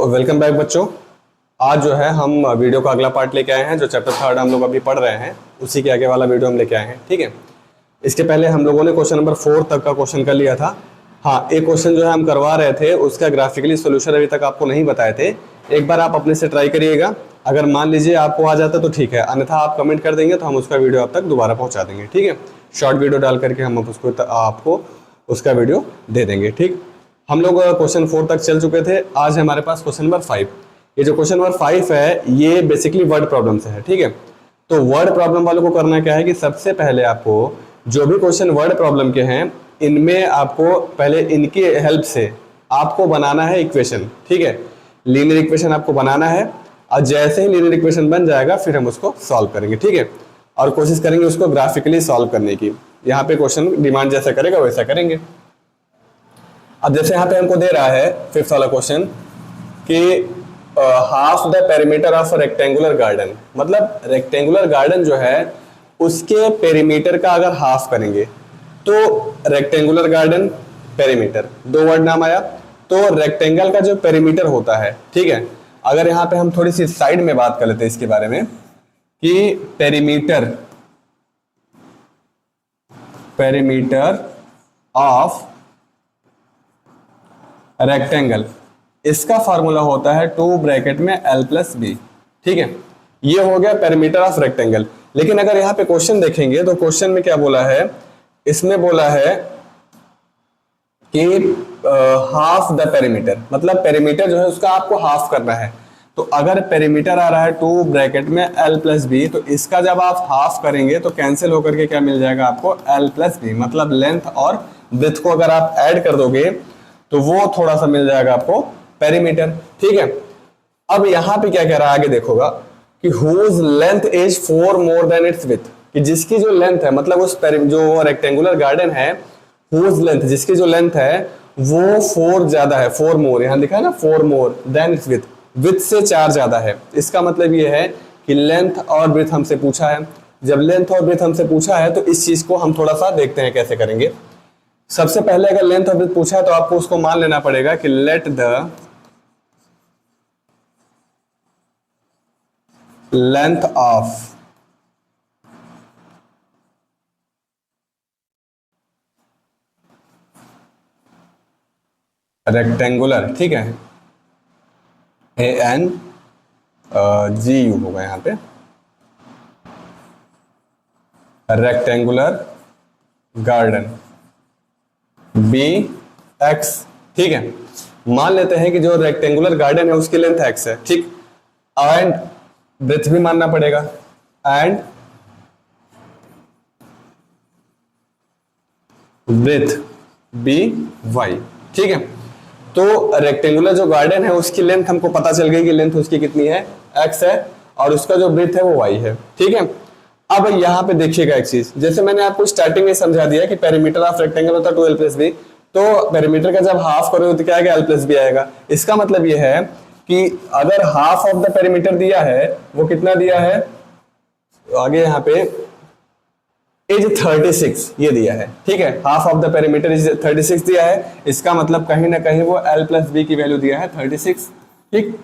Welcome back बच्चों। आज जो है हम वीडियो का अगला पार्ट लेके आए हैं। जो चैप्टर 3 हम लोग अभी पढ़ रहे हैं उसी के आगे वाला वीडियो हम लेके आए हैं। ठीक है, इसके पहले हम लोगों ने क्वेश्चन नंबर 4 तक का क्वेश्चन कर लिया था। हाँ, एक क्वेश्चन जो है हम करवा रहे थे उसका ग्राफिकली सोल्यूशन अभी तक आपको नहीं बताए थे। एक बार आप अपने से ट्राई करिएगा, अगर मान लीजिए आपको आ जाता तो ठीक है, अन्यथा आप कमेंट कर देंगे तो हम उसका वीडियो आप तक दोबारा पहुँचा देंगे। ठीक है, शॉर्ट वीडियो डाल करके हम उसको आपको उसका वीडियो दे देंगे। ठीक, हम लोग क्वेश्चन 4 तक चल चुके थे। आज है हमारे पास क्वेश्चन नंबर 5। ये जो क्वेश्चन नंबर 5 है ये बेसिकली वर्ड प्रॉब्लम से है। ठीक है, तो वर्ड प्रॉब्लम वालों को करना क्या है कि सबसे पहले आपको जो भी क्वेश्चन वर्ड प्रॉब्लम के हैं इनमें आपको पहले इनकी हेल्प से आपको बनाना है इक्वेशन। ठीक है, लीनियर इक्वेशन आपको बनाना है और जैसे ही लीनियर इक्वेशन बन जाएगा फिर हम उसको सॉल्व करेंगे। ठीक है, और कोशिश करेंगे उसको ग्राफिकली सॉल्व करने की। यहाँ पे क्वेश्चन डिमांड जैसा करेगा वैसा करेंगे। अब जैसे यहाँ पे हमको दे रहा है 5th वाला क्वेश्चन कि half the perimeter of rectangular garden, मतलब रेक्टेंगुलर गार्डन जो है उसके पेरीमीटर का अगर हाफ करेंगे तो रेक्टेंगुलर गार्डन पेरीमीटर, दो वर्ड नाम आया। तो रेक्टेंगल का जो पेरीमीटर होता है, ठीक है, अगर यहाँ पे हम थोड़ी सी साइड में बात कर लेते हैं इसके बारे में कि पेरीमीटर ऑफ रेक्टेंगल, इसका फार्मूला होता है 2 ब्रैकेट में l प्लस बी। ठीक है, ये हो गया पेरीमीटर ऑफ रेक्टेंगल। लेकिन अगर यहाँ पे क्वेश्चन देखेंगे तो क्वेश्चन में क्या बोला है, इसमें बोला है कि हाफ द पेरीमीटर, मतलब पेरीमीटर जो है उसका आपको हाफ करना है। तो अगर पेरीमीटर आ रहा है 2 ब्रैकेट में l प्लस बी, तो इसका जब आप हाफ करेंगे तो कैंसिल होकर के क्या मिल जाएगा आपको l प्लस बी, मतलब लेंथ और विड्थ को अगर आप ऐड कर दोगे तो वो थोड़ा सा मिल जाएगा आपको पेरीमीटर। ठीक है, अब यहां पे क्या कह रहा है आगे देखोगा कि whose length is 4 more than its width, कि जिसकी जो लेंथ है, मतलब उस जो रेक्टेंगुलर गार्डन है हुज लेंथ, जिसकी जो लेंथ है वो 4 ज्यादा है, 4 मोर, यहां लिखा है ना 4 more than its width, width से 4 ज्यादा है। इसका मतलब ये है कि लेंथ और विड्थ हमसे पूछा है। जब लेंथ और विड्थ हमसे पूछा है तो इस चीज को हम थोड़ा सा देखते हैं कैसे करेंगे। सबसे पहले अगर लेंथ ऑफ विड्थ पूछा है तो आपको उसको मान लेना पड़ेगा कि let the length of rectangular, ठीक है, ANGU होगा यहां पे, रेक्टेंगुलर गार्डन BX। ठीक है, मान लेते हैं कि जो रेक्टेंगुलर गार्डन है उसकी लेंथ x है। ठीक, एंड ब्रेथ भी मानना पड़ेगा, एंड ब्रेथ BY। ठीक है, तो रेक्टेंगुलर जो गार्डन है उसकी लेंथ हमको पता चल गई कि लेंथ उसकी कितनी है, x है, और उसका जो ब्रेथ है वो y है। ठीक है, अब यहाँ पे देखिएगा एक चीज, जैसे मैंने आपको स्टार्टिंग में समझा दिया कि पेरीमीटर ऑफ रेक्टेंगल होता है 2l प्लस बी, तो पेरीमीटर का जब हाफ करोगे तो क्या आएगा, l प्लस बी आएगा। इसका मतलब ये है कि अगर हाफ ऑफ द पेरीमीटर दिया है, वो कितना दिया है आगे यहाँ पे इज 36 ये दिया है। ठीक है, half of the perimeter is 36 दिया है, इसका मतलब कहीं ना कहीं वो l प्लस बी की वैल्यू दिया है 36। ठीक,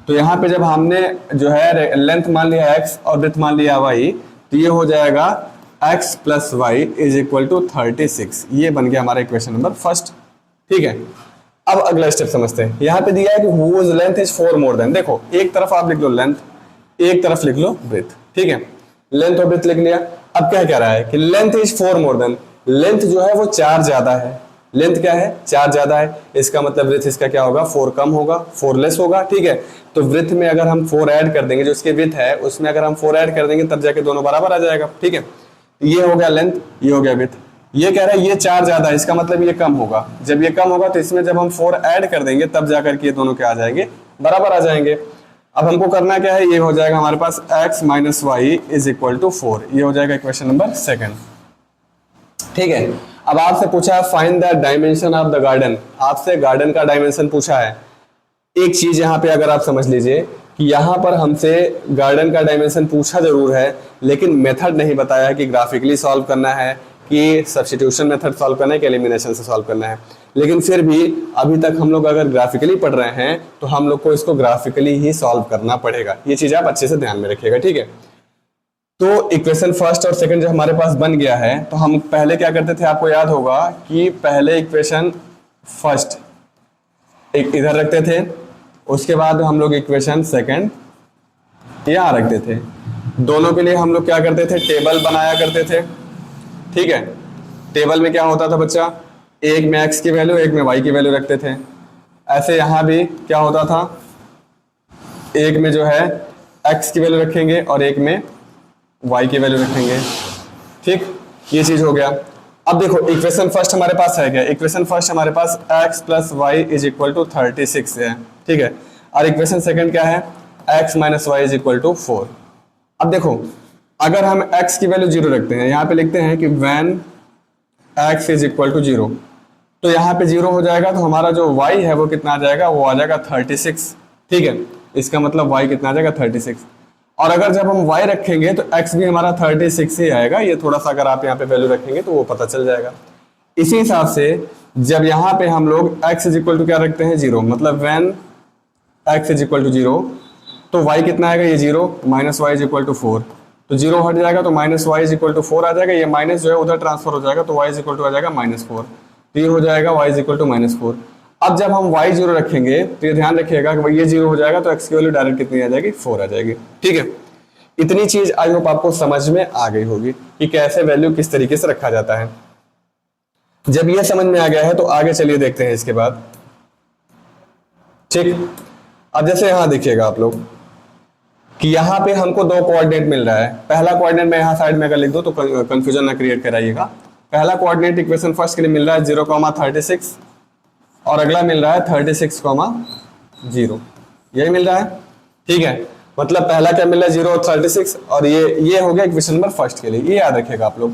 तो यहाँ पे जब हमने जो है लेंथ मान लिया x और ब्रेथ मान लिया y, तो ये हो जाएगा x plus y is equal to 36। ये बन गया हमारा इक्वेशन नंबर 1। ठीक है, अब अगला स्टेप समझते हैं। यहाँ पे दिया है कि whose length is 4 more than, देखो एक तरफ आप लिख लो लेंथ, एक तरफ लिख लो ब्रेथ। ठीक है, लेंथ और ब्रेथ लिख लिया। अब क्या कह रहा है कि length is 4 more then, length जो है वो 4 ज्यादा है, लेंथ क्या है 4 ज्यादा है, इसका मतलब ब्रेथ इसका क्या होगा 4 कम होगा, 4 लेस होगा। ठीक है, तो ब्रेथ में अगर हम 4 ऐड कर देंगे, जो इसके ब्रेथ है उसमें अगर हम 4 ऐड कर देंगे तब जाके दोनों बराबर आ जाएगा। ठीक है, ये हो गया लेंथ, ये हो गया ब्रेथ। ये कह रहा है ये 4 ज्यादा है, इसका मतलब ये कम होगा। जब ये कम होगा तो इसमें जब हम 4 ऐड कर देंगे तब जाकर के ये दोनों क्या आ जाएंगे, बराबर आ जाएंगे। अब हमको करना क्या है, ये हो जाएगा हमारे पास x minus y is equal to 4। ये हो जाएगा इक्वेशन नंबर 2। ठीक है, अब आपसे पूछा है find the dimension of the garden, आपसे गार्डन का डायमेंशन पूछा है। एक चीज यहाँ पे अगर आप समझ लीजिए कि यहाँ पर हमसे गार्डन का डायमेंशन पूछा जरूर है, लेकिन मेथड नहीं बताया कि ग्राफिकली सॉल्व करना है कि सब्स्टिट्यूशन मेथड सॉल्व करना है कि एलिमिनेशन से सॉल्व करना है, लेकिन फिर भी अभी तक हम लोग अगर ग्राफिकली पढ़ रहे हैं तो हम लोग को इसको ग्राफिकली ही सॉल्व करना पड़ेगा। ये चीज आप अच्छे से ध्यान में रखिएगा, ठीक है। तो इक्वेशन फर्स्ट और सेकंड जो हमारे पास बन गया है, तो हम पहले क्या करते थे, आपको याद होगा कि पहले इक्वेशन फर्स्ट एक इधर रखते थे, उसके बाद हम लोग इक्वेशन सेकंड यहाँ रखते थे। दोनों के लिए हम लोग क्या करते थे, टेबल बनाया करते थे, ठीक है। टेबल में क्या होता था बच्चा, एक में x की वैल्यू एक में y की वैल्यू रखते थे। ऐसे यहाँ भी क्या होता था, एक में जो है x की वैल्यू रखेंगे और एक में y की वैल्यू रखेंगे, ठीक। ये चीज हो गया। अब देखो इक्वेशन फर्स्ट हमारे पास है क्या, इक्वेशन फर्स्ट हमारे पास x plus y is equal to 36 है, ठीक है। और इक्वेशन सेकंड क्या है, x minus y is equal to 4। अब देखो अगर हम x की वैल्यू 0 रखते हैं, यहाँ पे लिखते हैं कि when x is equal to 0, तो यहाँ पे 0 हो जाएगा, तो हमारा जो y है वो कितना आ जाएगा, वो आ जाएगा 36, ठीक है। इसका मतलब y कितना आ जाएगा 36। और अगर जब हम y रखेंगे तो x भी हमारा 36 ही आएगा। ये थोड़ा सा अगर आप यहाँ पे वैल्यू रखेंगे तो वो पता चल जाएगा। इसी हिसाब से जब यहाँ पे हम लोग x इज इक्वल टू क्या रखते हैं 0, मतलब when x is equal to 0, तो y कितना आएगा, ये 0 minus y is equal to 4, तो 0 हट जाएगा तो minus y is equal to 4 आ जाएगा। ये माइनस जो है उधर ट्रांसफर हो जाएगा, तो y इज इक्वल टू आ जाएगा -4, तो ये हो जाएगा y इज इक्वल टू -4। अब जब हम y 0 रखेंगे तो ये ध्यान रखिएगा कि भाई ये 0 हो जाएगा तो x की वैल्यू डायरेक्ट कितनी आ जाएगी, 4 आ जाएगी, ठीक है। इतनी चीज आई होप आपको समझ में आ गई होगी कि कैसे वैल्यू किस तरीके से रखा जाता है। जब ये समझ में आ गया है तो आगे चलिए देखते हैं इसके बाद, ठीक। अब जैसे यहां देखिएगा आप लोग कि यहाँ पे हमको दो कोऑर्डिनेट मिल रहा है। पहला कोऑर्डिनेट मैं यहाँ साइड में अगर लिख दो तो कंफ्यूजन ना क्रिएट कराइएगा। पहला कोऑर्डिनेट इक्वेशन फर्स्ट के लिए मिल रहा है 0,36 और अगला मिल रहा है 36,0, यही मिल रहा है, ठीक है। मतलब पहला क्या मिल रहा है 0 और 36, और ये हो गया इक्वेशन नंबर फर्स्ट के लिए, ये याद रखिएगा आप लोग।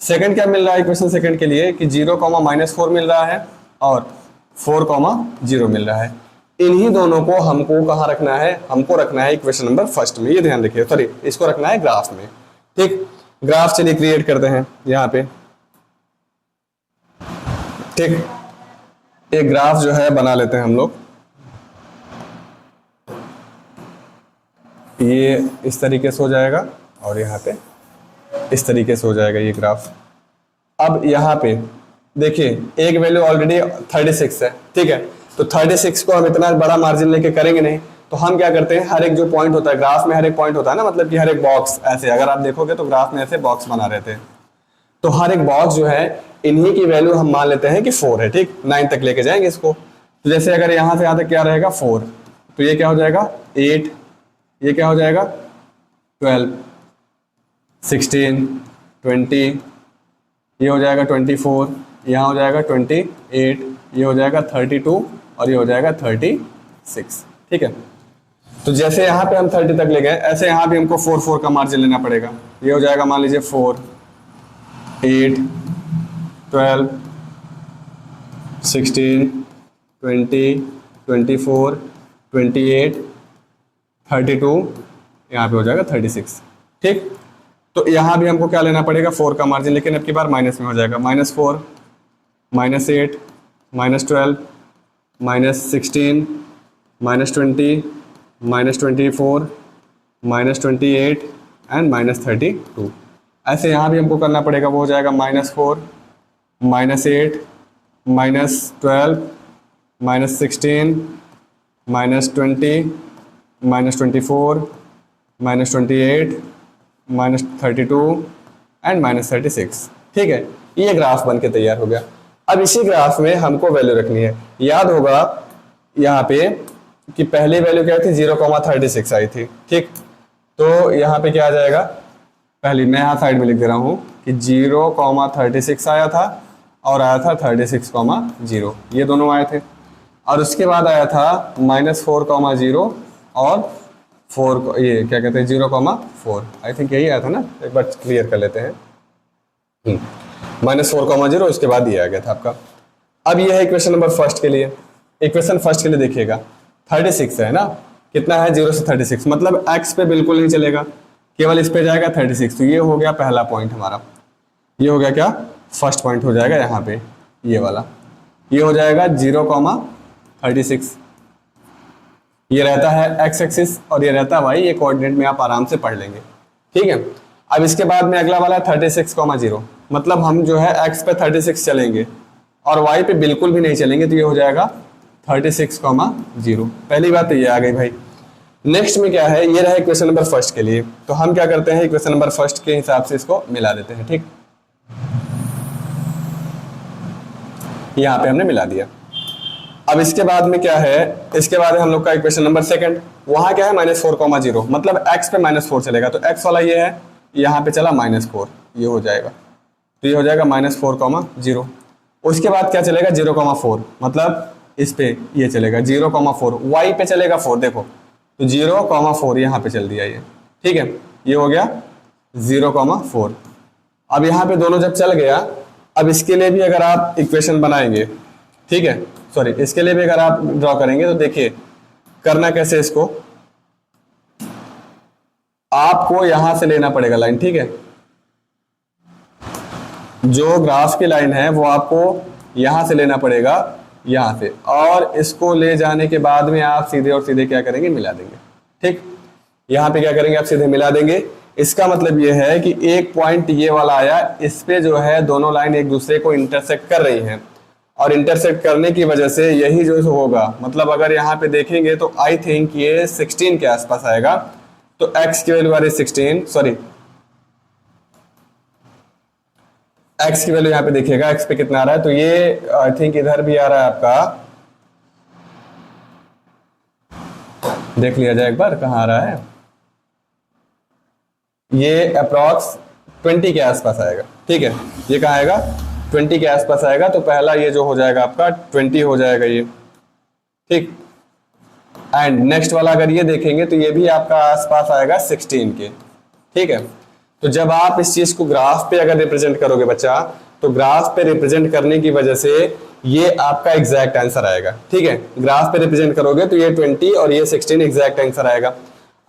सेकंड क्या मिल रहा है इक्वेशन सेकंड के लिए कि 0,-4 मिल रहा है और 4,0 मिल रहा है। इन्हीं दोनों को हमको कहाँ रखना है, हमको रखना है इक्वेशन नंबर फर्स्ट में, ये ध्यान रखिए। सॉरी, इसको रखना है ग्राफ में, ठीक। ग्राफ चलिए क्रिएट करते हैं यहाँ पे, ठीक। एक ग्राफ जो है बना लेते हैं हम लोग। ये इस तरीके से हो जाएगा और यहाँ पे इस तरीके से हो जाएगा ये ग्राफ। अब यहाँ पे देखिए एक वैल्यू ऑलरेडी 36 है, ठीक है। तो 36 को हम इतना बड़ा मार्जिन लेके करेंगे नहीं, तो हम क्या करते हैं, हर एक जो पॉइंट होता है ग्राफ में, हर एक पॉइंट होता है ना, मतलब कि हर एक बॉक्स ऐसे, अगर आप देखोगे तो ग्राफ में ऐसे बॉक्स बना रहे थे, तो हर एक बॉक्स जो है इन्हीं की वैल्यू हम मान लेते हैं कि 4 है, ठीक। 9 तक लेके जाएंगे इसको। तो जैसे अगर यहाँ से यहाँ तक क्या रहेगा 4, तो ये क्या हो जाएगा 8, ये क्या हो जाएगा 12, 16, 20, ये हो जाएगा 24, यहाँ हो जाएगा 28, ये हो जाएगा 32 और ये हो जाएगा 36, ठीक है। तो जैसे यहाँ पे हम 30 तक ले गए, ऐसे यहाँ भी हमको 4 का मार्जिन लेना पड़ेगा। ये हो जाएगा मान लीजिए 4, 8, 12, 16, 20, 24, 28, 32, यहाँ पे हो जाएगा 36, ठीक। तो यहाँ भी हमको क्या लेना पड़ेगा 4 का मार्जिन, लेकिन अब की बार माइनस में हो जाएगा, -4, -8, -12, -16, -20, -24, -28 एंड -32। ऐसे यहाँ भी हमको करना पड़ेगा, वो हो जाएगा -4, -8, -12, -16, -20, -24, -28, -32 एंड -36, ठीक है। ये ग्राफ बन के तैयार हो गया। अब इसी ग्राफ में हमको वैल्यू रखनी है। याद होगा यहाँ पे कि पहली वैल्यू क्या थी 0,36 आई थी, ठीक। तो यहाँ पे क्या आ जाएगा, पहली मैं यहाँ साइड में लिख दे रहा हूँ कि 0,36 आया था और आया था 36,0, ये दोनों आए थे। और उसके बाद आया था -4,0 और 4, ये क्या कहते हैं 0,4, आई थिंक यही आया था ना, एक बार क्लियर कर लेते हैं। -4,0 उसके बाद ये आ गया था आपका। अब ये है इक्वेशन नंबर फर्स्ट के लिए। इक्वेशन फर्स्ट के लिए देखिएगा 36 है ना, कितना है 0 से 36, मतलब x पे बिल्कुल नहीं चलेगा, केवल इस पे जाएगा 36। तो ये हो गया पहला पॉइंट हमारा। ये हो गया क्या, फर्स्ट पॉइंट हो जाएगा यहाँ पे, ये वाला, ये हो जाएगा 0,36। ये रहता है एक्स एक्सिस और ये रहता है वाई, ये कोऑर्डिनेट में आप आराम से पढ़ लेंगे, ठीक है। अब इसके बाद में अगला वाला 36,0, मतलब हम जो है एक्स पे 36 चलेंगे और वाई पे बिल्कुल भी नहीं चलेंगे, तो ये हो जाएगा 36,0। पहली बात तो ये आ गई भाई। नेक्स्ट में क्या है, ये रहा इक्वेशन नंबर फर्स्ट के लिए, तो हम क्या करते हैं इक्वेशन नंबर फर्स्ट के हिसाब से इसको मिला देते हैं, ठीक। यहाँ पे हमने मिला दिया। अब इसके बाद में क्या है, इसके बाद हम लोग का इक्वेशन नंबर सेकंड, वहां क्या है -4,0, मतलब x पे -4 चलेगा, तो x वाला ये है, यहाँ पे चला -4, ये हो जाएगा, तो ये हो जाएगा -4,0। उसके बाद क्या चलेगा 0,4, मतलब इस पे ये चलेगा 0,4, y पे चलेगा 4, देखो तो 0,4 यहाँ पे चल दिया ये, ठीक है, ये हो गया 0,4। अब यहाँ पे दोनों जब चल गया, अब इसके लिए भी अगर आप इक्वेशन बनाएंगे, ठीक है, सॉरी इसके लिए भी अगर आप ड्रॉ करेंगे, तो देखिए करना कैसे, इसको आपको यहां से लेना पड़ेगा लाइन, ठीक है, जो ग्राफ की लाइन है वो आपको यहां से लेना पड़ेगा, यहां से, और इसको ले जाने के बाद में आप सीधे और सीधे क्या करेंगे, मिला देंगे, ठीक। यहां पे क्या करेंगे, आप सीधे मिला देंगे। इसका मतलब ये है कि एक पॉइंट ये वाला आया, इस पे जो है दोनों लाइन एक दूसरे को इंटरसेक्ट कर रही हैं, और इंटरसेक्ट करने की वजह से यही जो होगा, मतलब अगर यहाँ पे देखेंगे तो आई थिंक ये 16 के आसपास आएगा, तो x की वैल्यू आ रही है 16, सॉरी x की वैल्यू यहाँ पे देखिएगा x पे कितना आ रहा है, तो ये आई थिंक इधर भी आ रहा है आपका, देख लिया जाए एक बार कहाँ आ रहा है, ये अप्रॉक्स 20 के आसपास आएगा, ठीक है, ये कहाँ आएगा 20 के आसपास आएगा, तो पहला ये जो हो जाएगा आपका 20 हो जाएगा ये, ठीक। एंड नेक्स्ट वाला अगर ये देखेंगे तो ये भी आपका आसपास आएगा 16 के, ठीक है। तो जब आप इस चीज को ग्राफ पे अगर रिप्रेजेंट करोगे बच्चा, तो ग्राफ पे रिप्रेजेंट करने की वजह से ये आपका एग्जैक्ट आंसर आएगा, ठीक है। ग्राफ पे रिप्रेजेंट करोगे तो ये 20 और ये 16 एग्जैक्ट आंसर आएगा।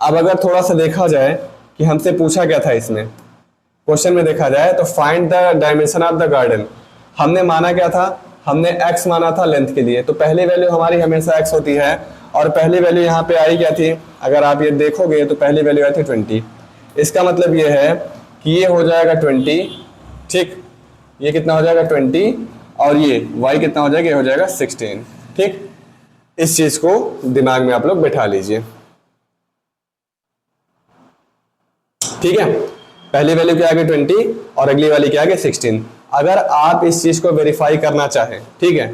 अब अगर थोड़ा सा देखा जाए कि हमसे पूछा क्या था इसमें क्वेश्चन में, देखा जाए तो find the dimension of the garden, हमने माना क्या था, हमने x माना था लेंथ के लिए, तो पहली वैल्यू हमारी हमेशा x होती है, और पहली वैल्यू यहाँ पे आई क्या थी, अगर आप ये देखोगे तो पहली वैल्यू आई थी 20। इसका मतलब ये है कि ये हो जाएगा 20, ठीक, ये कितना हो जाएगा 20, और ये y कितना हो जाएगा, ये हो जाएगा 16, ठीक। इस चीज को दिमाग में आप लोग बैठा लीजिए, ठीक है। पहली वैल्यू क्या आ गई 20 और अगली वाली क्या आ गई 16। अगर आप इस चीज को वेरीफाई करना चाहें, ठीक है,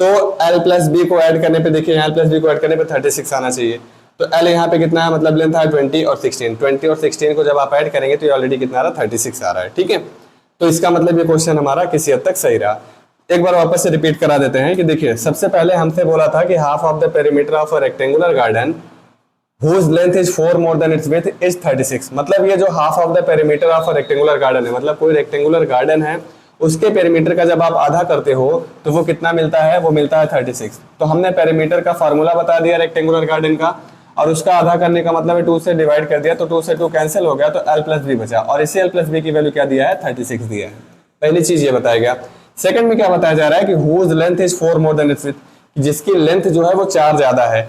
तो l प्लस बी को ऐड करने पे देखिए, l प्लस बी को ऐड करने पे 36 आना चाहिए, तो l यहाँ पे कितना है, मतलब लेंथ है 20 और 16, 20 और 16 को जब आप ऐड करेंगे तो ये ऑलरेडी कितना आ रहा है 36 आ रहा है, ठीक है। तो इसका मतलब ये क्वेश्चन हमारा किसी हद तक सही रहा। एक बार वापस से रिपीट करा देते हैं कि देखिए सबसे पहले हमसे बोला था कि half of the perimeter of a rectangular garden whose length is 4 more than its width is 36, मतलब ये जो half of the perimeter of a rectangular garden है, मतलब कोई रेक्टेंगुलर गार्डन है उसके पेरीमीटर का जब आप आधा करते हो तो वो कितना मिलता है, वो मिलता है 36। तो हमने पेरीमीटर का फार्मूला बता दिया रेक्टेंगुलर गार्डन का, और उसका आधा करने का मतलब है 2 से डिवाइड कर दिया, तो 2 से 2 कैंसिल हो गया, तो l प्लस बी बचा, और इसी l प्लस बी की वैल्यू क्या दिया है 36 दिया है। पहली चीज ये बताया गया। सेकंड में क्या बताया जा रहा है कि whose length is 4 more than its width, जिसकी लेंथ जो है वो 4 ज्यादा है।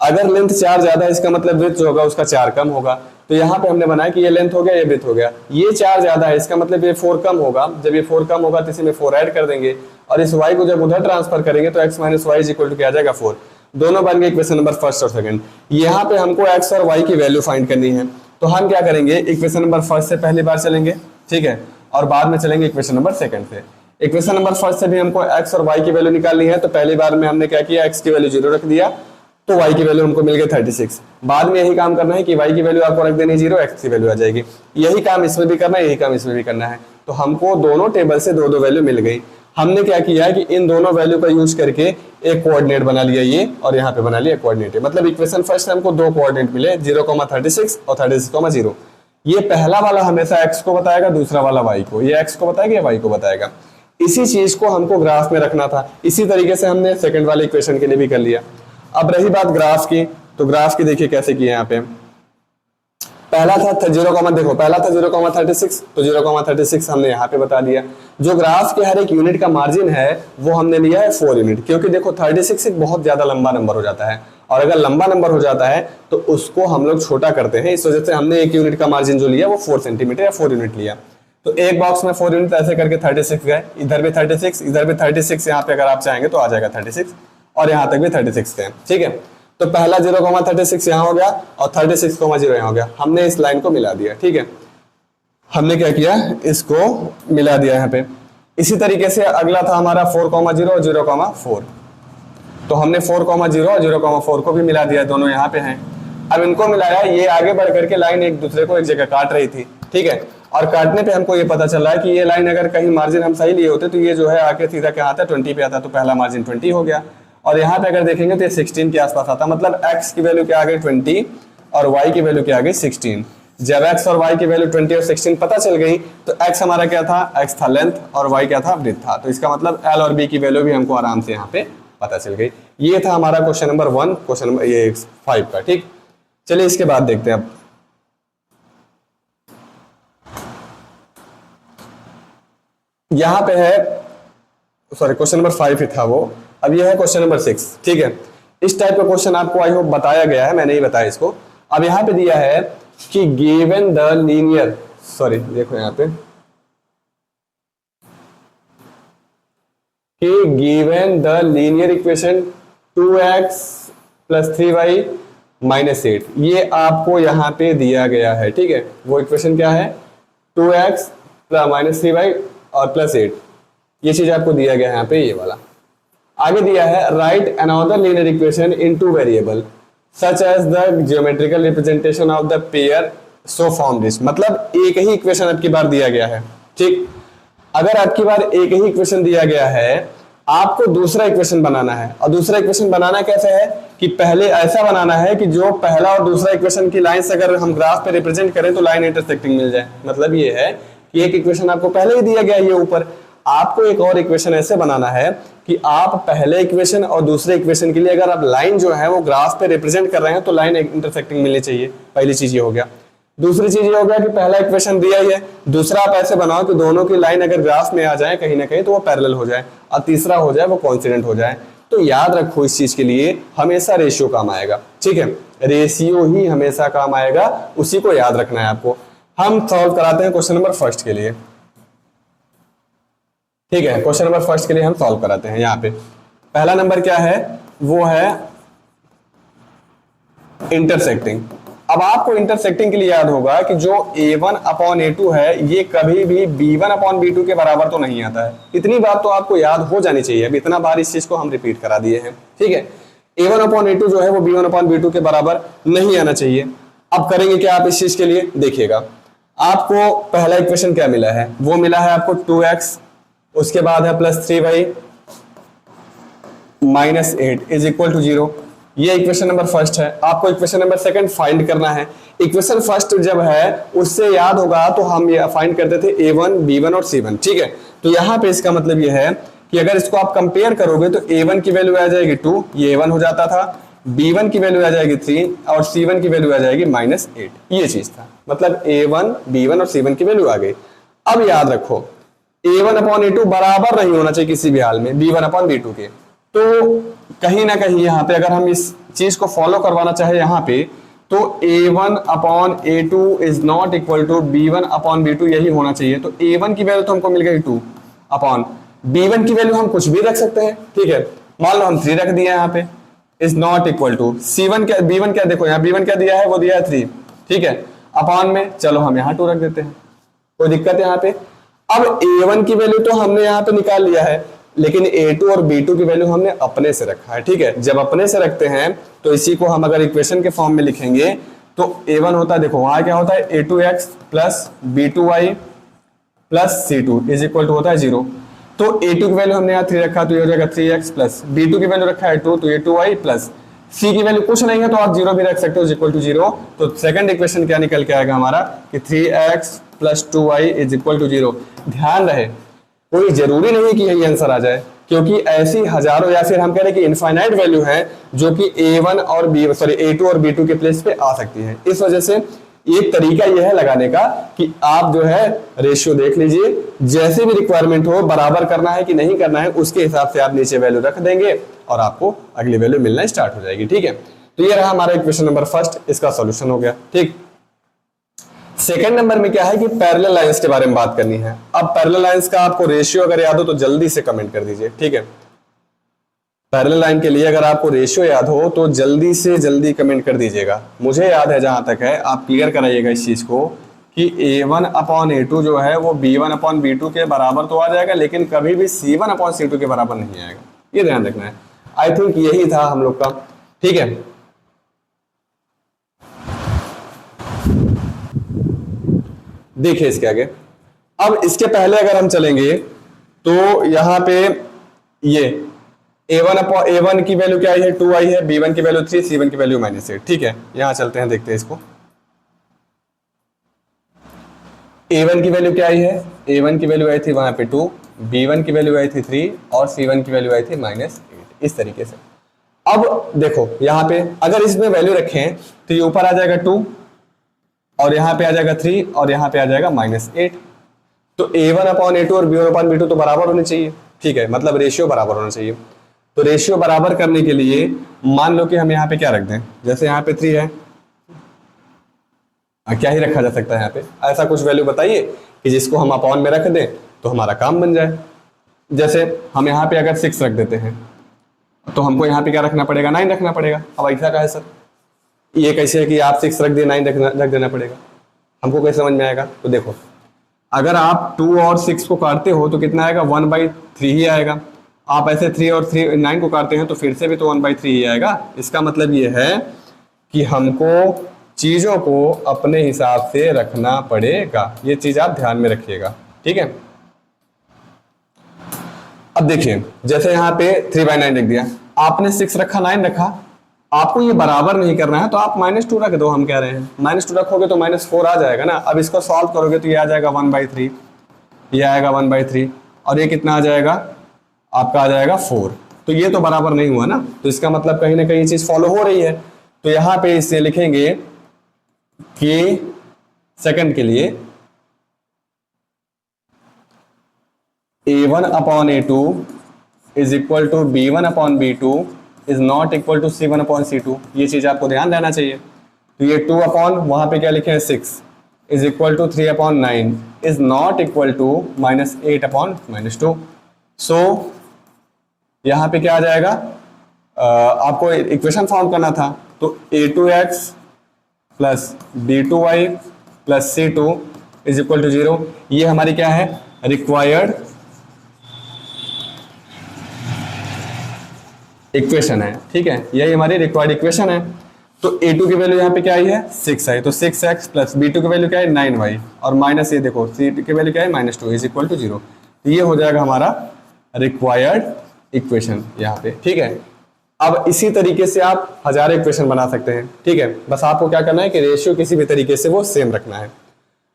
अगर लेंथ 4 ज्यादा है इसका मतलब विड्थ जो होगा उसका 4 कम होगा, तो यहाँ पे हमने बनाया कि ये लेंथ हो गया, ये विड्थ हो गया, ये 4 ज्यादा है इसका मतलब ये 4 कम होगा, जब ये 4 कम होगा तो इसी में 4 ऐड कर देंगे, और इस y को जब उधर ट्रांसफर करेंगे तो x minus y equal to क्या आ जाएगा 4। दोनों बन गए इक्वेशन नंबर फर्स्ट और सेकंड। यहाँ पे हमको x और y की वैल्यू फाइंड करनी है, तो हम क्या करेंगे, इक्वेशन नंबर फर्स्ट से पहली बार चलेंगे, ठीक है, और बाद में चलेंगे इक्वेशन नंबर सेकंड से। इक्वेशन नंबर फर्स्ट से भी हमको x और y की वैल्यू निकालनी है, तो पहली बार में हमने क्या किया, x की वैल्यू 0 रख दिया, तो y की वैल्यू हमको मिल गई 36। बाद में यही काम करना है कि y की वैल्यू आपको रख देनी 0, x की वैल्यू आ जाएगी। यही काम इसमें भी करना है, यही काम इसमें भी करना है। तो हमको दोनों टेबल से दो दो वैल्यू मिल गई। हमने क्या किया है कि इन दोनों वैल्यू का यूज करके एक कोऑर्डिनेट बना लिया ये, और यहाँ पे बना लिया कोऑर्डिनेट, मतलब इक्वेशन फर्स्ट से हमको दो कोऑर्डिनेट मिले 0,36 और 36,0। ये पहला वाला हमेशा x को बताएगा, दूसरा वाला y को, ये x को बताएगा, ये y को बताएगा। इसी चीज को हमको ग्राफ में रखना था, इसी तरीके से हमने सेकंड वाले इक्वेशन के लिए भी कर लिया। अब रही बात ग्राफ की, तो ग्राफ की देखिए कैसे किए यहाँ पे। पहला था 0, देखो पहला था 0,36, तो 0,36 हमने यहाँ पे बता दिया। जो ग्राफ के हर एक यूनिट का मार्जिन है वो हमने लिया है 4 यूनिट, क्योंकि देखो 36 एक बहुत ज्यादा लंबा नंबर हो जाता है, और अगर लंबा नंबर हो जाता है तो उसको हम लोग छोटा करते हैं। इस वजह से हमने एक यूनिट का मार्जिन जो लिया वो 4 सेंटीमीटर या 4 यूनिट लिया। तो एक बॉक्स में 4 यूनिट ऐसे करके 36 गए, इधर भी 36, इधर भी 36, यहाँ पे अगर आप चाहेंगे तो आ जाएगा 36, और यहाँ तक भी 36 गए। ठीक है, तो पहला 0,36 यहाँ हो गया और 36,0 यहाँ हो गया। हमने इस लाइन को मिला दिया। ठीक है, हमने क्या किया, इसको मिला दिया यहाँ पे। इसी तरीके से अगला था हमारा 4,0 और 0,4, तो हमने 4,0 और 0,4 को भी मिला दिया, दोनों यहाँ पे हैं। अब इनको मिलाया, ये आगे बढ़ करके लाइन एक दूसरे को एक जगह काट रही थी। ठीक है, और काटने पे हमको ये पता चल रहा है कि ये लाइन अगर कहीं मार्जिन हम सही लिए होते तो ये जो है आके सीधा क्या आता है 20 पे आता, तो पहला मार्जिन 20 हो गया। और यहाँ पे अगर देखेंगे तो ये 16 के आसपास आता, मतलब x की वैल्यू क्या आ गई 20 और y की वैल्यू क्या आ गई 16। जब x और y की वैल्यू 20 और 16 पता चल गई तो x हमारा क्या था, x था लेंथ और y क्या था, ब्रेथ था। तो इसका मतलब l और b की वैल्यू भी हमको आराम से यहाँ पे पता चल गई। ये था हमारा क्वेश्चन नंबर 1, क्वेश्चन नंबर ये 5 का। ठीक, चलिए इसके बाद देखते हैं अब। यहाँ पे है, सॉरी क्वेश्चन नंबर 5 ही था वो, अब ये है क्वेश्चन नंबर 6। ठीक है, इस टाइप का क्वेश्चन आपको आई होप बताया गया है, मैंने ही बताया इसको। अब यहाँ पे दिया है कि गिवन द लीनियर, सॉरी देखो यहाँ पे कि given the linear equation 2x + 3y - 8, ये आपको यहाँ पे दिया गया है। ठीक है, वो इक्वेशन क्या है, 2x - 3y और +8, ये चीज आपको दिया गया है यहाँ पे, ये वाला। आगे दिया है right another linear equation in 2 variable such as the geometrical representation of the pair so form this, मतलब एक ही इक्वेशन आपकी बार दिया गया है। ठीक, अगर आपकी बार एक ही इक्वेशन दिया गया है, आपको दूसरा इक्वेशन बनाना है। और दूसरा इक्वेशन बनाना कैसे है कि पहले ऐसा बनाना है कि जो पहला और दूसरा इक्वेशन की लाइन से अगर हम ग्राफ पे रिप्रेजेंट करें तो लाइन इंटरसेक्टिंग मिल जाए। मतलब ये है कि एक इक्वेशन आपको पहले ही दिया गया है, ये ऊपर आपको एक और इक्वेशन ऐसे बनाना है कि आप पहले इक्वेशन और दूसरे इक्वेशन के लिए अगर आप लाइन जो है वो ग्राफ पे रिप्रेजेंट कर रहे हैं तो लाइन इंटरसेक्टिंग मिलनी चाहिए। पहली चीज ये हो गया। दूसरी चीज ये हो गया कि पहला इक्वेशन दिया ही है, दूसरा आप ऐसे बनाओ कि दोनों की लाइन अगर ग्राफ में आ जाए कहीं ना कहीं तो वो पैरेलल हो जाए, और तीसरा हो जाए वो कोइंसिडेंट हो जाए। तो याद रखो इस चीज के लिए हमेशा रेशियो काम आएगा। ठीक है, रेशियो ही हमेशा काम आएगा, उसी को याद रखना है आपको। हम सॉल्व कराते हैं क्वेश्चन नंबर 1 के लिए। ठीक है, क्वेश्चन नंबर 1 के लिए हम सॉल्व कराते हैं। यहाँ पे पहला नंबर क्या है, वो है इंटरसेक्टिंग। अब आपको इंटरसेक्टिंग के लिए याद होगा कि जो a1/a2 है ये कभी भी b1/b2 के बराबर तो नहीं आता है। इतनी बात तो आपको याद हो जानी चाहिए। अब इतना बार इस चीज को हम रिपीट करा दिए हैं। ठीक है, a1/a2 जो है वो b1/b2 के बराबर नहीं आना चाहिए। अब करेंगे क्या आप इस चीज के लिए, देखिएगा। आपको पहला इक्वेशन क्या मिला है, वो मिला है आपको 2x, उसके बाद है +3y - 8 = 0। ये इक्वेशन नंबर 1 है। आपको इक्वेशन नंबर 2 फाइंड करना है। इक्वेशन 1 जब है उससे याद होगा तो हम ये फाइंड करते थे a1, b1 और c1। ठीक है, तो यहाँ पे इसका मतलब ये है कि अगर इसको आप कंपेयर करोगे तो a1 की वैल्यू आ जाएगी 2, ये a1 हो जाता था, b1 की वैल्यू आ जाएगी 3 और c1 की वैल्यू आ जाएगी -8। ये चीज था, मतलब a1, b1 और c1 की वैल्यू आ गई। अब याद रखो a1/a2 बराबर नहीं होना चाहिए किसी भी हाल में b1/b2 के। तो कहीं ना कहीं यहाँ पे अगर हम इस चीज को फॉलो करवाना चाहे यहाँ पे तो a1/a2 is not equal to b1/b2, यही होना चाहिए। तो a1 की वैल्यू तो हमको मिल गई 2 अपॉन b1 की वैल्यू हम कुछ भी रख सकते हैं। ठीक है, मान लो हम 3 रख दिया यहाँ पे, is not equal to c1 क्या, b1 क्या, देखो यहाँ b1 क्या दिया है, वो दिया है 3। ठीक है, अपॉन में चलो हम यहाँ 2 रख देते हैं, कोई दिक्कत है यहाँ पे। अब a1 की वैल्यू तो हमने यहाँ पे निकाल लिया है, लेकिन a2 और b2 की वैल्यू हमने अपने से रखा है। ठीक है, जब अपने से रखते हैं तो इसी को हम अगर इक्वेशन के फॉर्म में लिखेंगे तो a1 होता है, देखो वहां क्या होता है, a2x + b2y + c2 = होता है 0। तो a2 की वैल्यू हमने यहाँ 3 रखा तो ये हो जाएगा 3x + b2 की वैल्यू रखा है 2 तो ये 2y + c की वैल्यू कुछ नहीं है तो आप 0 भी रख सकते हो = 0। तो सेकंड इक्वेशन क्या निकल के आएगा हमारा कि 3x + 2y = 0। ध्यान रहे कोई जरूरी नहीं कि यही आंसर आ जाए, क्योंकि ऐसी हजारों या फिर हम कह रहे हैं कि इनफाइनाइट वैल्यू है जो कि a2 और b2 के प्लेस पे आ सकती है। इस वजह से एक तरीका यह है लगाने का कि आप जो है रेशियो देख लीजिए, जैसे भी रिक्वायरमेंट हो, बराबर करना है कि नहीं करना है, उसके हिसाब से आप नीचे वैल्यू रख देंगे और आपको अगली वैल्यू मिलना स्टार्ट हो जाएगी। ठीक है, तो ये रहा हमारा इक्वेशन नंबर फर्स्ट, इसका सॉल्यूशन हो गया। ठीक, सेकंड नंबर में क्या है कि पैरेलल लाइंस के बारे में बात करनी है। अब पैरेलल लाइंस का आपको रेशियो अगर याद हो तो जल्दी से कमेंट कर दीजिए। ठीक है, पैरेलल लाइन के लिए अगर आपको रेशियो याद हो तो जल्दी से जल्दी कमेंट कर दीजिएगा। मुझे याद है, जहां तक है आप क्लियर कराइएगा इस चीज को कि A1/A2 जो है वो B1/B2 के बराबर तो आ जाएगा, लेकिन कभी भी C1/C2 के बराबर नहीं आएगा, ये ध्यान रखना है। आई थिंक यही था हम लोग का। ठीक है, देखिए इसके आगे। अब इसके पहले अगर हम चलेंगे तो यहां पे ये A1 की वैल्यू क्या आई है, 2 आई है, B1 की वैल्यू 3, C1 की वैल्यू -8। ठीक है, यहां चलते हैं, देखते हैं इसको। A1 की वैल्यू क्या आई है, A1 की वैल्यू आई थी वहां पे 2, B1 की वैल्यू आई थी 3 और C1 की वैल्यू आई थी -8, इस तरीके से। अब देखो यहाँ पे अगर इसमें वैल्यू रखें तो ये ऊपर आ जाएगा 2 और यहाँ पे आ जाएगा 3 और यहाँ पे आ जाएगा -8। तो A1/A2 और B1/B2 तो बराबर होने चाहिए। ठीक है, मतलब रेशियो बराबर होना चाहिए। तो रेशियो बराबर करने के लिए मान लो कि हम यहाँ पे क्या रख दें, जैसे यहाँ पे 3 है, क्या ही रखा जा सकता है यहाँ पे, ऐसा कुछ वैल्यू बताइए कि जिसको हम अपॉन में रख दें तो हमारा काम बन जाए। जैसे हम यहाँ पे अगर 6 रख देते हैं तो हमको यहाँ पे क्या रखना पड़ेगा, 9 रखना पड़ेगा। अब ऐसा कहा है सर, ये कैसे है कि आप 6 रख दिए 9 रख देना पड़ेगा, हमको कैसे समझ में आएगा? तो देखो, अगर आप 2 और 6 को काटते हो तो कितना आएगा, 1/3 ही आएगा। आप ऐसे 3 और 9 को काटते हैं तो फिर से भी तो 1/3 ही आएगा। इसका मतलब ये है कि हमको चीजों को अपने हिसाब से रखना पड़ेगा, ये चीज आप ध्यान में रखिएगा। ठीक है, अब देखिए जैसे यहाँ पे 3/9 लिख दिया, आपने 6 रखा 9 रखा, आपको ये बराबर नहीं करना है तो आप -2 रख दो। हम कह रहे हैं -2 रखोगे तो -4 आ जाएगा ना। अब इसको सॉल्व करोगे तो ये आ जाएगा 1/3, ये आएगा 1/3 और ये कितना आ जाएगा आपका, आ जाएगा 4। तो ये तो बराबर नहीं हुआ ना, तो इसका मतलब कहीं ना कहीं चीज फॉलो हो रही है। तो यहाँ पे इसे लिखेंगे कि सेकंड के लिए A1/A2 is equal to B1/B2 is not equal to C1/C2। ये चीज आपको ध्यान रहना चाहिए। तो ये 2 अपॉन वहां पे क्या लिखे हैं 6 is equal to 3/9 is not equal to -8/-2। सो यहाँ पे क्या आ जाएगा, आपको इक्वेशन फाउंड करना था। तो A2x plus B2y plus C2 is equal to 0। ये हमारी क्या है, रिक्वायर्ड इक्वेशन है। ठीक है, यही हमारी रिक्वायर्ड इक्वेशन है। तो A2 की वैल्यू यहाँ पे क्या आई है, 6 है, तो 6x प्लस B2 की वैल्यू क्या है 9y और माइनस ये देखो C2 की वैल्यू क्या है -2 इज इक्वल टू 0। तो ये हो जाएगा हमारा रिक्वायर्ड इक्वेशन यहाँ पे। ठीक है, अब इसी तरीके से आप हजारों इक्वेशन बना सकते हैं। ठीक है, बस आपको क्या करना है कि रेशियो किसी भी तरीके से वो सेम रखना है।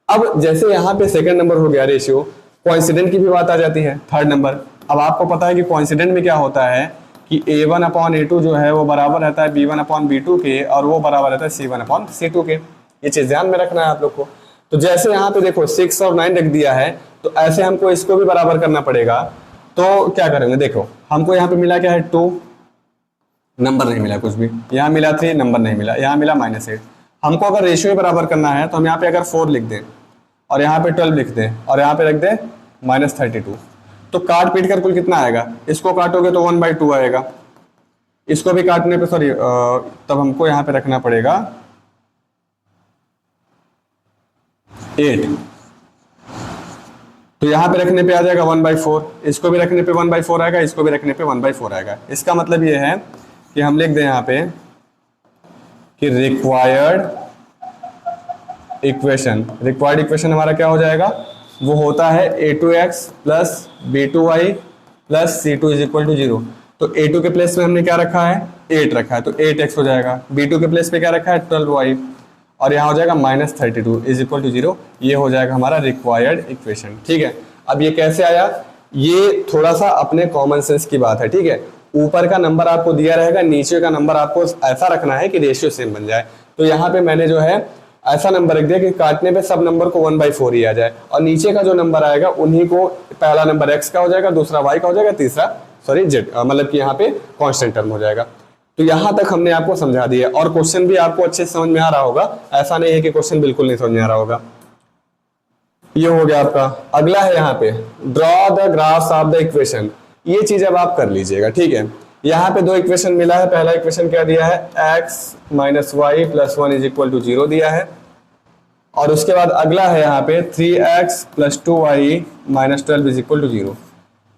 अब जैसे यहाँ पे सेकंड नंबर हो गया रेशियो, कोइंसिडेंट की भी बात आ जाती है थर्ड नंबर। अब आपको पता है कि कोइंसिडेंट में क्या होता है कि A1/A2 जो है वो बराबर रहता है B1/B2 के और वो बराबर रहता है C1/C2 के। ये चीज ध्यान में रखना है आप लोग को। तो जैसे यहाँ पे देखो 6 और 9 रख दिया है, तो ऐसे हमको इसको भी बराबर करना पड़ेगा। तो क्या करेंगे, देखो हमको यहाँ पे मिला क्या है 2, नंबर नहीं मिला कुछ भी, यहाँ मिला 3, नंबर नहीं मिला, यहाँ मिला -8। हमको अगर रेशियो बराबर करना है तो हम यहाँ पे अगर 4 लिख दें और यहाँ पे 12 लिख दें और यहाँ पे रख दें -32, तो काट पीट कर कुल कितना आएगा, इसको काटोगे तो 1/2 आएगा, इसको भी काटने पे सॉरी तब हमको यहाँ पे रखना पड़ेगा 8, तो यहाँ पे रखने पे आ जाएगा 1/4, इसको भी रखने पे 1/4 आएगा, इसको भी रखने पे 1/4 आएगा। इसका मतलब ये है कि हम लिख दें यहाँ पे कि रिक्वायर्ड इक्वेशन हमारा क्या हो जाएगा, वो होता है A2x plus B2y plus C2 is equal to 0। तो A2 के प्लेस में हमने क्या रखा है 8 रखा है, तो 8x हो जाएगा। B2 के प्लेस पे क्या रखा है 12y और यहाँ हो जाएगा -32 इज इक्वल टू 0। ये हो जाएगा हमारा रिक्वायर्ड इक्वेशन। ठीक है, अब ये कैसे आया, ये थोड़ा सा अपने कॉमन सेंस की बात है। ठीक है, ऊपर का नंबर आपको दिया रहेगा, नीचे का नंबर आपको ऐसा रखना है कि रेशियो सेम बन जाए। तो यहाँ पे मैंने जो है ऐसा नंबर रख दिया कि काटने पे सब नंबर को 1/4 ही आ जाए, और नीचे का जो नंबर आएगा उन्हीं को, पहला नंबर x का हो जाएगा, दूसरा y का हो जाएगा, तीसरा z, मतलब कि यहाँ पे कांस्टेंट टर्म हो जाएगा। तो यहां तक हमने आपको समझा दिया, और क्वेश्चन भी आपको अच्छे से समझ में आ रहा होगा, ऐसा नहीं है कि क्वेश्चन बिल्कुल नहीं समझ में आ रहा होगा। ये हो गया आपका। अगला है यहाँ पे draw the graphs of the equation. ये चीज अब आप कर लीजिएगा, ठीक है। यहाँ पे दो इक्वेशन मिला है। पहला इक्वेशन क्या दिया है, x minus y plus 1 is equal to 0 दिया है, और उसके बाद अगला है यहाँ पे 3x plus 2y minus 12 is equal to 0,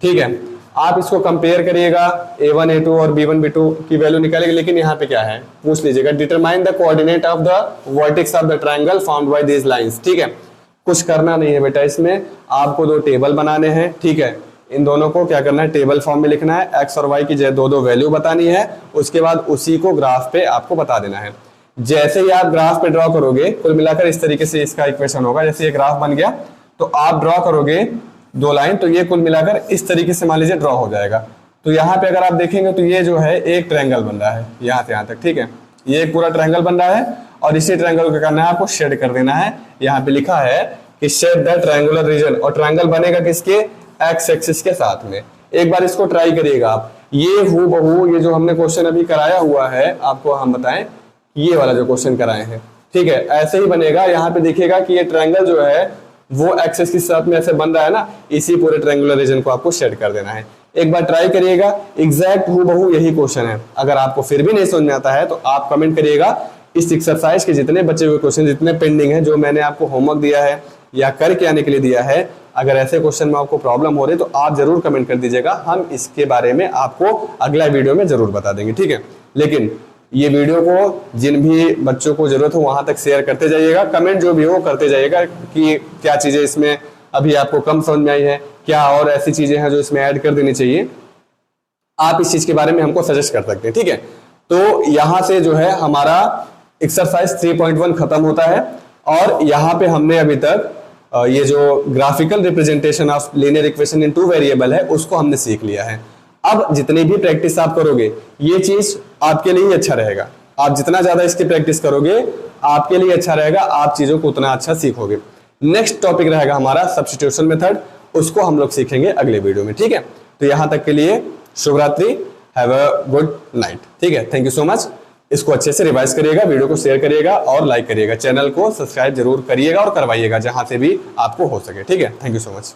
ठीक है। आप इसको कंपेयर करिएगा, a1 a2 और b1 b2 की वैल्यू निकालेंगे। लेकिन यहाँ पे क्या है, पूछ लीजिएगा determine the coordinate of the vertex of the triangle found by this lines, ठीक है। कुछ करना नहीं है बेटा, इसमें आपको दो टेबल बनाने हैं, ठीक है। इन दोनों को क्या करना है, टेबल फॉर्म में लिखना है, x और y की दो दो वैल्यू बतानी है, उसके बाद उसी को ग्राफ पे आपको बता देना है। जैसे ही आप ग्राफ पे ड्रॉ करोगे, कुल मिलाकर इस तरीके से इसका इक्वेशन होगा। जैसे ये ग्राफ बन गया तो आप ड्रॉ करोगे दो लाइन, तो ये कुल मिलाकर इस तरीके से मान लीजिए ड्रॉ हो जाएगा। तो यहाँ पे अगर आप देखेंगे तो ये जो है एक ट्रायंगल बन रहा है यहाँ से यहाँ तक, ठीक है। ये एक पूरा ट्रायंगल बन रहा है, और इसी ट्रायंगल को करना है आपको शेड कर देना है। यहाँ पे लिखा है कि शेड द ट्रायंगुलर रीजन, और ट्रायंगल बनेगा किसके, एक्स एक्सिस के साथ में। एक बार इसको ट्राई करिएगा आप, ये हूबहू ये जो हमने क्वेश्चन अभी कराया हुआ है, आपको हम बताएं, ये वाला जो क्वेश्चन कराए हैं, ठीक है, ऐसे ही बनेगा। यहाँ पे देखिएगा कि ये ट्रायंगल जो है वो एक्सिस के साथ में ऐसे बन रहा है ना, इसी पूरे ट्रायंगुलर रीजन को आपको शेड कर देना है। एक बार ट्राई करिएगा, एग्जैक्ट हूबहू यही क्वेश्चन है। अगर आपको फिर भी नहीं समझ में आता है तो आप कमेंट करिएगा। इस एक्सरसाइज के जितने बचे हुए क्वेश्चन, जितने पेंडिंग है, जो मैंने आपको होमवर्क दिया है या करके आने के लिए दिया है, अगर ऐसे क्वेश्चन में आपको प्रॉब्लम हो रही है तो आप जरूर कमेंट कर दीजिएगा। हम इसके बारे में आपको अगला वीडियो में जरूर बता देंगे, ठीक है। लेकिन ये वीडियो को जिन भी बच्चों को जरूरत हो वहां तक शेयर करते जाइएगा, कमेंट जो भी हो करते जाइएगा कि क्या चीजें इसमें अभी आपको कम समझ में आई है, क्या और ऐसी चीजें हैं जो इसमें ऐड कर देनी चाहिए। आप इस चीज के बारे में हमको सजेस्ट कर सकते हैं, ठीक है। तो यहां से जो है हमारा एक्सरसाइज 3.1 खत्म होता है, और यहाँ पे हमने अभी तक ये जो graphical representation of linear equation in two variable है उसको हमने सीख लिया है। अब जितनी भी प्रैक्टिस आप करोगे ये चीज आपके लिए अच्छा रहेगा। आप जितना ज्यादा इसकी प्रैक्टिस करोगे आपके लिए अच्छा रहेगा, आप चीजों को उतना अच्छा सीखोगे। नेक्स्ट टॉपिक रहेगा हमारा सब्स्टिट्यूशन मेथड, उसको हम लोग सीखेंगे अगले वीडियो में, ठीक है। तो यहां तक के लिए शुभ रात्रि, हैव अ गुड नाइट, ठीक है। Thank you so much. इसको अच्छे से रिवाइज करिएगा, वीडियो को शेयर करिएगा और लाइक करिएगा, चैनल को सब्सक्राइब जरूर करिएगा और करवाइएगा जहां से भी आपको हो सके, ठीक है। Thank you so much.